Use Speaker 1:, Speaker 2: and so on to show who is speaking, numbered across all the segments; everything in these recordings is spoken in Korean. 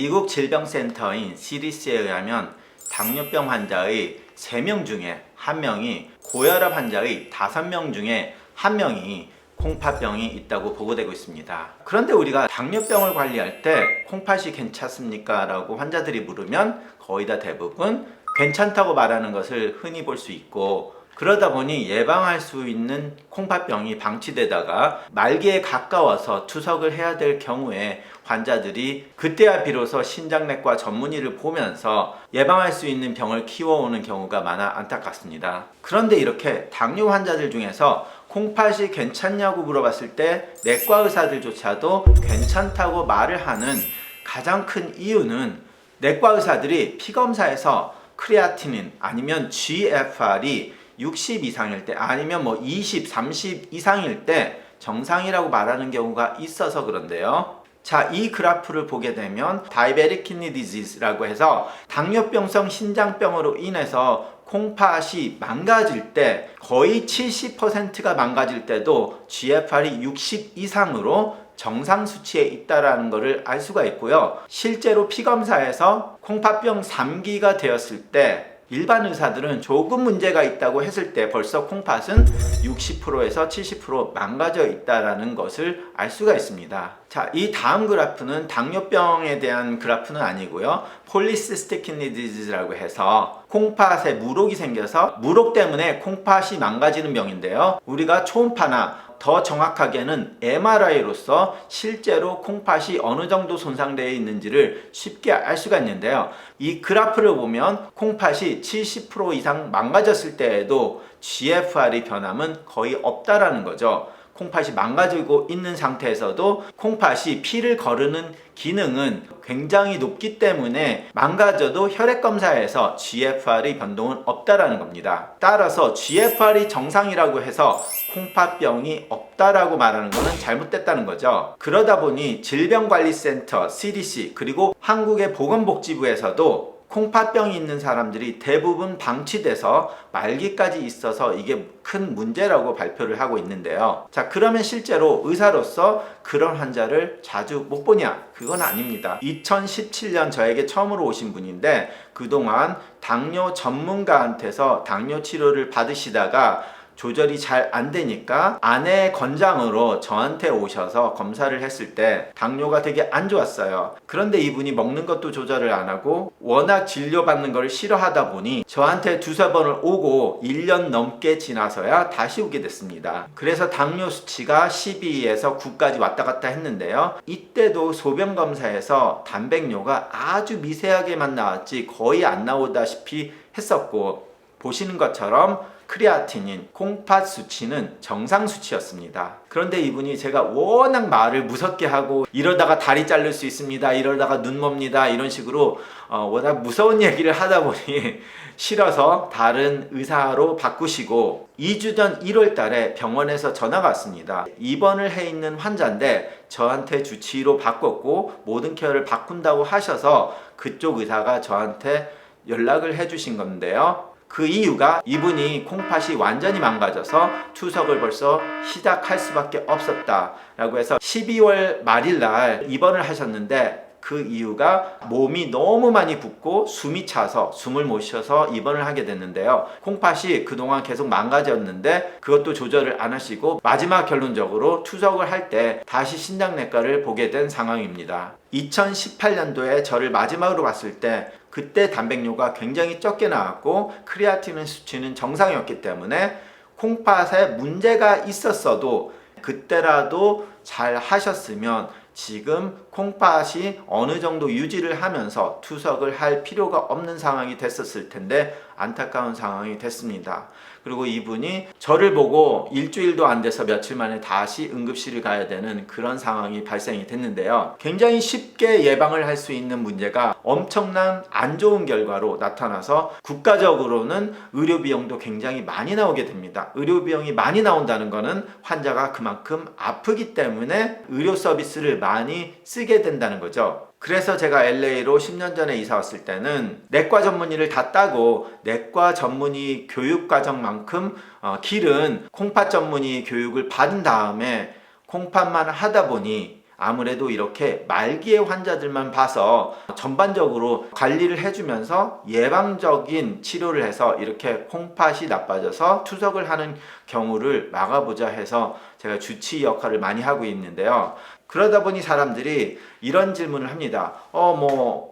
Speaker 1: 미국 질병센터인 CDC에 의하면 당뇨병 환자의 3명 중에 1명이 고혈압 환자의 5명 중에 1명이 콩팥병이 있다고 보고되고 있습니다. 그런데 우리가 당뇨병을 관리할 때 콩팥이 괜찮습니까? 라고 환자들이 물으면 거의 다 대부분 괜찮다고 말하는 것을 흔히 볼 수 있고, 그러다 보니 예방할 수 있는 콩팥병이 방치되다가 말기에 가까워서 투석을 해야 될 경우에 환자들이 그때야 비로소 신장내과 전문의를 보면서 예방할 수 있는 병을 키워오는 경우가 많아 안타깝습니다. 그런데 이렇게 당뇨 환자들 중에서 콩팥이 괜찮냐고 물어봤을 때 내과 의사들조차도 괜찮다고 말을 하는 가장 큰 이유는 내과 의사들이 피검사에서 크레아티닌 아니면 GFR이 60 이상일 때 아니면 20, 30 이상일 때 정상이라고 말하는 경우가 있어서 그런데요. 자, 이 그래프를 보게 되면 Diabetic Kidney Disease라고 해서 당뇨병성 신장병으로 인해서 콩팥이 망가질 때 거의 70%가 망가질 때도 GFR이 60 이상으로 정상 수치에 있다는 것을 알 수가 있고요. 실제로 피검사에서 콩팥병 3기가 되었을 때 일반 의사들은 조금 문제가 있다고 했을 때 벌써 콩팥은 60%에서 70% 망가져 있다는 것을 알 수가 있습니다. 자, 이 다음 그래프는 당뇨병에 대한 그래프는 아니고요. Polycystic Kidney Disease라고 해서 콩팥에 물혹이 생겨서 물혹 때문에 콩팥이 망가지는 병인데요. 우리가 초음파나 더 정확하게는 MRI로서 실제로 콩팥이 어느 정도 손상되어 있는지를 쉽게 알 수가 있는데요. 이 그래프를 보면 콩팥이 70% 이상 망가졌을 때에도 GFR의 변함은 거의 없다라는 거죠. 콩팥이 망가지고 있는 상태에서도 콩팥이 피를 거르는 기능은 굉장히 높기 때문에 망가져도 혈액검사에서 GFR의 변동은 없다라는 겁니다. 따라서 GFR이 정상이라고 해서 콩팥병이 없다라고 말하는 것은 잘못됐다는 거죠. 그러다 보니 질병관리센터 CDC 그리고 한국의 보건복지부에서도 콩팥병이 있는 사람들이 대부분 방치돼서 말기까지 있어서 이게 큰 문제라고 발표를 하고 있는데요. 자, 그러면 실제로 의사로서 그런 환자를 자주 못 보냐? 그건 아닙니다. 2017년 저에게 처음으로 오신 분인데 그동안 당뇨 전문가한테서 당뇨 치료를 받으시다가 조절이 잘 안 되니까 아내의 권장으로 저한테 오셔서 검사를 했을 때 당뇨가 되게 안 좋았어요. 그런데 이분이 먹는 것도 조절을 안 하고 워낙 진료받는 걸 싫어하다 보니 저한테 2-3번을 오고 1년 넘게 지나서야 다시 오게 됐습니다. 그래서 당뇨 수치가 12에서 9까지 왔다 갔다 했는데요. 이때도 소변 검사에서 단백뇨가 아주 미세하게만 나왔지 거의 안 나오다시피 했었고, 보시는 것처럼 크레아티닌, 콩팥 수치는 정상 수치였습니다. 그런데 이분이 제가 워낙 말을 무섭게 하고 이러다가 다리 자를 수 있습니다, 이러다가 눈 멉니다, 이런 식으로 워낙 무서운 얘기를 하다 보니 싫어서 다른 의사로 바꾸시고 2주 전 1월 달에 병원에서 전화가 왔습니다. 입원을 해 있는 환자인데 저한테 주치의로 바꿨고 모든 케어를 바꾼다고 하셔서 그쪽 의사가 저한테 연락을 해주신 건데요. 그 이유가 이분이 콩팥이 완전히 망가져서 투석을 벌써 시작할 수밖에 없었다 라고 해서 12월 말일 날 입원을 하셨는데, 그 이유가 몸이 너무 많이 붓고 숨이 차서 숨을 못 쉬어서 입원을 하게 됐는데요. 콩팥이 그동안 계속 망가졌는데 그것도 조절을 안 하시고 마지막 결론적으로 투석을 할 때 다시 신장내과를 보게 된 상황입니다. 2018년도에 저를 마지막으로 봤을 때 그때 단백뇨가 굉장히 적게 나왔고 크레아티닌 수치는 정상이었기 때문에 콩팥에 문제가 있었어도 그때라도 잘 하셨으면 지금 콩팥이 어느 정도 유지를 하면서 투석을 할 필요가 없는 상황이 됐었을 텐데 안타까운 상황이 됐습니다. 그리고 이분이 저를 보고 일주일도 안 돼서 며칠 만에 다시 응급실을 가야 되는 그런 상황이 발생이 됐는데요. 굉장히 쉽게 예방을 할 수 있는 문제가 엄청난 안 좋은 결과로 나타나서 국가적으로는 의료 비용도 굉장히 많이 나오게 됩니다. 의료 비용이 많이 나온다는 것은 환자가 그만큼 아프기 때문에 의료 서비스를 많이 쓰게 된다는 거죠. 그래서 제가 LA로 10년 전에 이사 왔을 때는 내과 전문의를 다 따고 내과 전문의 교육과정만큼 길은 콩팥 전문의 교육을 받은 다음에 콩팥만 하다 보니 아무래도 이렇게 말기의 환자들만 봐서 전반적으로 관리를 해주면서 예방적인 치료를 해서 이렇게 콩팥이 나빠져서 투석을 하는 경우를 막아보자 해서 제가 주치의 역할을 많이 하고 있는데요. 그러다 보니 사람들이 이런 질문을 합니다.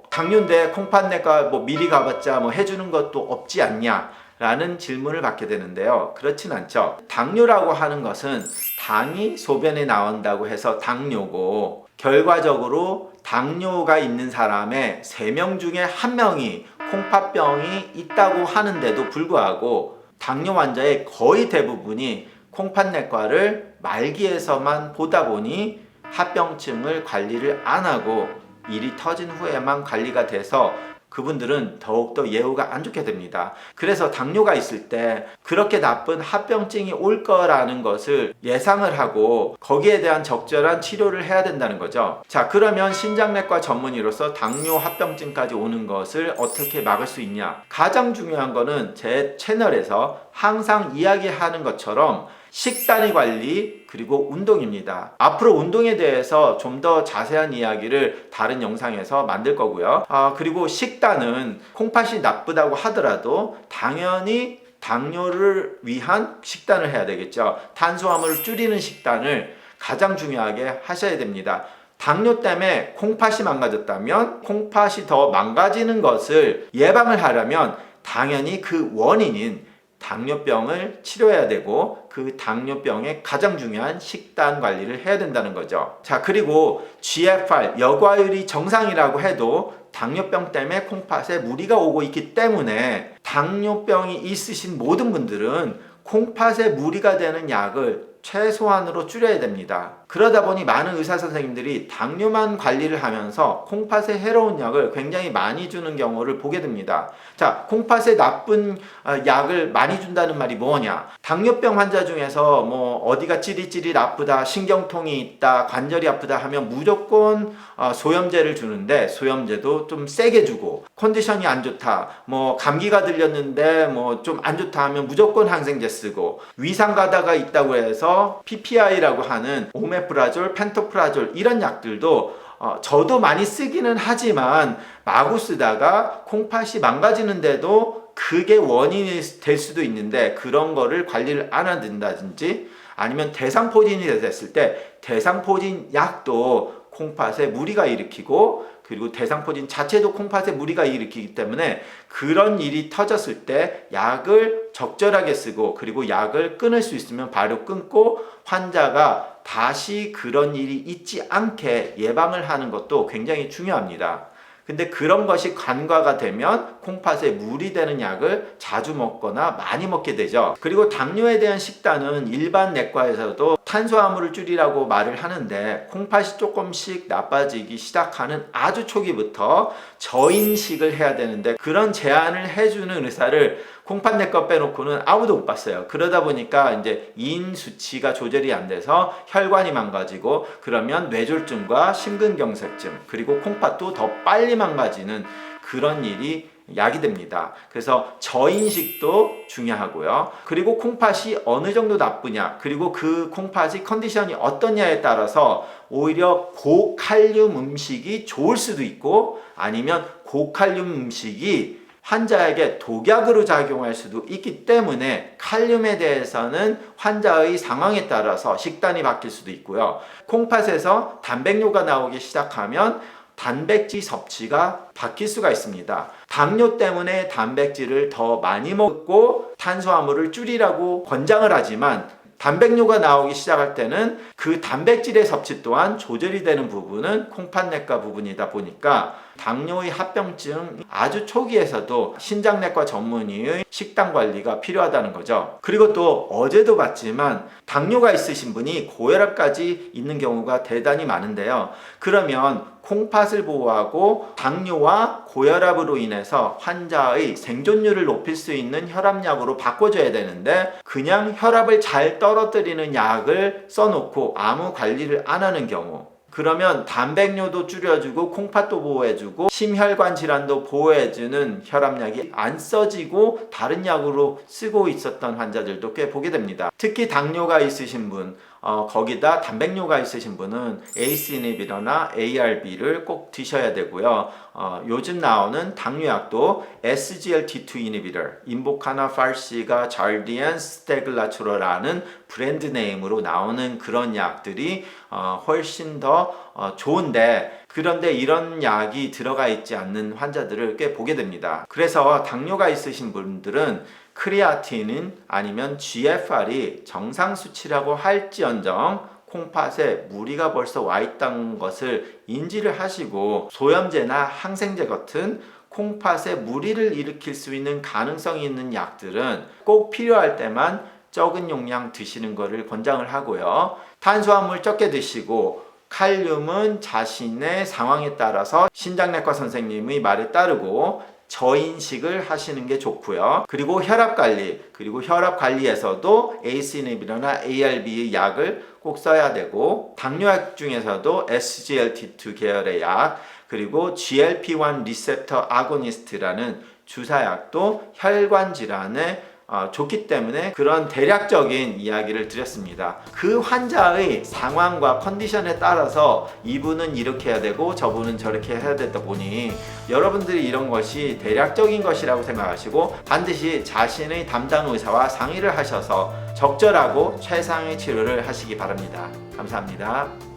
Speaker 1: 당뇨인데 콩팥내과 뭐 미리 가봤자 뭐 해주는 것도 없지 않냐? 라는 질문을 받게 되는데요. 그렇진 않죠. 당뇨라고 하는 것은 당이 소변에 나온다고 해서 당뇨고, 결과적으로 당뇨가 있는 사람의 3명 중에 1명이 콩팥병이 있다고 하는데도 불구하고 당뇨 환자의 거의 대부분이 콩팥내과를 말기에서만 보다 보니 합병증을 관리를 안 하고 일이 터진 후에만 관리가 돼서 그분들은 더욱더 예후가 안 좋게 됩니다. 그래서 당뇨가 있을 때 그렇게 나쁜 합병증이 올 거라는 것을 예상을 하고 거기에 대한 적절한 치료를 해야 된다는 거죠. 자, 그러면 신장내과 전문의로서 당뇨 합병증까지 오는 것을 어떻게 막을 수 있냐? 가장 중요한 거는 제 채널에서 항상 이야기하는 것처럼 식단의 관리 그리고 운동입니다. 앞으로 운동에 대해서 좀 더 자세한 이야기를 다른 영상에서 만들 거고요. 그리고 식단은 콩팥이 나쁘다고 하더라도 당연히 당뇨를 위한 식단을 해야 되겠죠. 탄수화물을 줄이는 식단을 가장 중요하게 하셔야 됩니다. 당뇨 때문에 콩팥이 망가졌다면 콩팥이 더 망가지는 것을 예방을 하려면 당연히 그 원인인 당뇨병을 치료해야 되고 그 당뇨병의 가장 중요한 식단 관리를 해야 된다는 거죠. 자, 그리고 GFR 여과율이 정상이라고 해도 당뇨병 때문에 콩팥에 무리가 오고 있기 때문에 당뇨병이 있으신 모든 분들은 콩팥에 무리가 되는 약을 최소한으로 줄여야 됩니다. 그러다 보니 많은 의사 선생님들이 당뇨만 관리를 하면서 콩팥에 해로운 약을 굉장히 많이 주는 경우를 보게 됩니다. 자, 콩팥에 나쁜 약을 많이 준다는 말이 뭐냐? 당뇨병 환자 중에서 뭐 어디가 찌릿찌릿 아프다, 신경통이 있다, 관절이 아프다 하면 무조건 소염제를 주는데 소염제도 좀 세게 주고, 컨디션이 안 좋다, 뭐 감기가 들렸는데 뭐 좀 안 좋다 하면 무조건 항생제 쓰고, 위산 가다가 있다고 해서 PPI라고 하는 오메프라졸, 펜토프라졸 이런 약들도 저도 많이 쓰기는 하지만 마구 쓰다가 콩팥이 망가지는데도 그게 원인이 될 수도 있는데 그런 거를 관리를 안 한다든지, 아니면 대상포진이 됐을 때 대상포진 약도 콩팥에 무리가 일으키고, 그리고 대상포진 자체도 콩팥에 무리가 일으키기 때문에 그런 일이 터졌을 때 약을 적절하게 쓰고, 그리고 약을 끊을 수 있으면 바로 끊고 환자가 다시 그런 일이 있지 않게 예방을 하는 것도 굉장히 중요합니다. 근데 그런 것이 간과가 되면 콩팥에 무리 되는 약을 자주 먹거나 많이 먹게 되죠. 그리고 당뇨에 대한 식단은 일반 내과에서도 탄수화물을 줄이라고 말을 하는데, 콩팥이 조금씩 나빠지기 시작하는 아주 초기부터 저인식을 해야 되는데 그런 제한을 해주는 의사를 콩팥내과 빼놓고는 아무도 못 봤어요. 그러다 보니까 이제 인 수치가 조절이 안 돼서 혈관이 망가지고, 그러면 뇌졸중과 심근경색증, 그리고 콩팥도 더 빨리 망가지는 그런 일이 야기됩니다. 그래서 저인식도 중요하고요. 그리고 콩팥이 어느 정도 나쁘냐, 그리고 그 콩팥이 컨디션이 어떠냐에 따라서 오히려 고칼륨 음식이 좋을 수도 있고, 아니면 고칼륨 음식이 환자에게 독약으로 작용할 수도 있기 때문에 칼륨에 대해서는 환자의 상황에 따라서 식단이 바뀔 수도 있고요. 콩팥에서 단백뇨가 나오기 시작하면 단백질 섭취가 바뀔 수가 있습니다. 당뇨 때문에 단백질을 더 많이 먹고 탄수화물을 줄이라고 권장을 하지만, 단백뇨가 나오기 시작할 때는 그 단백질의 섭취 또한 조절이 되는 부분은 콩팥내과 부분이다 보니까 당뇨의 합병증 아주 초기에서도 신장내과 전문의의 식단 관리가 필요하다는 거죠. 그리고 또 어제도 봤지만 당뇨가 있으신 분이 고혈압까지 있는 경우가 대단히 많은데요. 그러면 콩팥을 보호하고 당뇨와 고혈압으로 인해서 환자의 생존율을 높일 수 있는 혈압약으로 바꿔줘야 되는데, 그냥 혈압을 잘 떨어뜨리는 약을 써놓고 아무 관리를 안 하는 경우, 그러면 단백뇨도 줄여주고 콩팥도 보호해주고 심혈관 질환도 보호해주는 혈압약이 안 써지고 다른 약으로 쓰고 있었던 환자들도 꽤 보게 됩니다. 특히 당뇨가 있으신 분, 거기다 단백뇨가 있으신 분은 ACE 이니비터나 ARB를 꼭 드셔야 되고요. 요즘 나오는 당뇨약도 SGLT2 이니비터, 인보카나 팔시가 잘디안 스테글라투로라는 브랜드 네임으로 나오는 그런 약들이 훨씬 더 좋은데, 그런데 이런 약이 들어가 있지 않는 환자들을 꽤 보게 됩니다. 그래서 당뇨가 있으신 분들은 크레아틴인 아니면 GFR이 정상 수치라고 할지언정 콩팥에 무리가 벌써 와 있다는 것을 인지를 하시고, 소염제나 항생제 같은 콩팥에 무리를 일으킬 수 있는 가능성이 있는 약들은 꼭 필요할 때만 적은 용량 드시는 것을 권장을 하고요. 탄수화물 적게 드시고, 칼륨은 자신의 상황에 따라서 신장내과 선생님의 말에 따르고 저인식을 하시는 게 좋고요. 그리고 혈압관리, 그리고 혈압관리에서도 ACE 이니비터나 ARB의 약을 꼭 써야 되고, 당뇨약 중에서도 SGLT2 계열의 약, 그리고 GLP-1 리셉터 아고니스트라는 주사약도 혈관 질환에 좋기 때문에 그런 대략적인 이야기를 드렸습니다. 그 환자의 상황과 컨디션에 따라서 이분은 이렇게 해야 되고 저분은 저렇게 해야 되다 보니 여러분들이 이런 것이 대략적인 것이라고 생각하시고 반드시 자신의 담당 의사와 상의를 하셔서 적절하고 최상의 치료를 하시기 바랍니다. 감사합니다.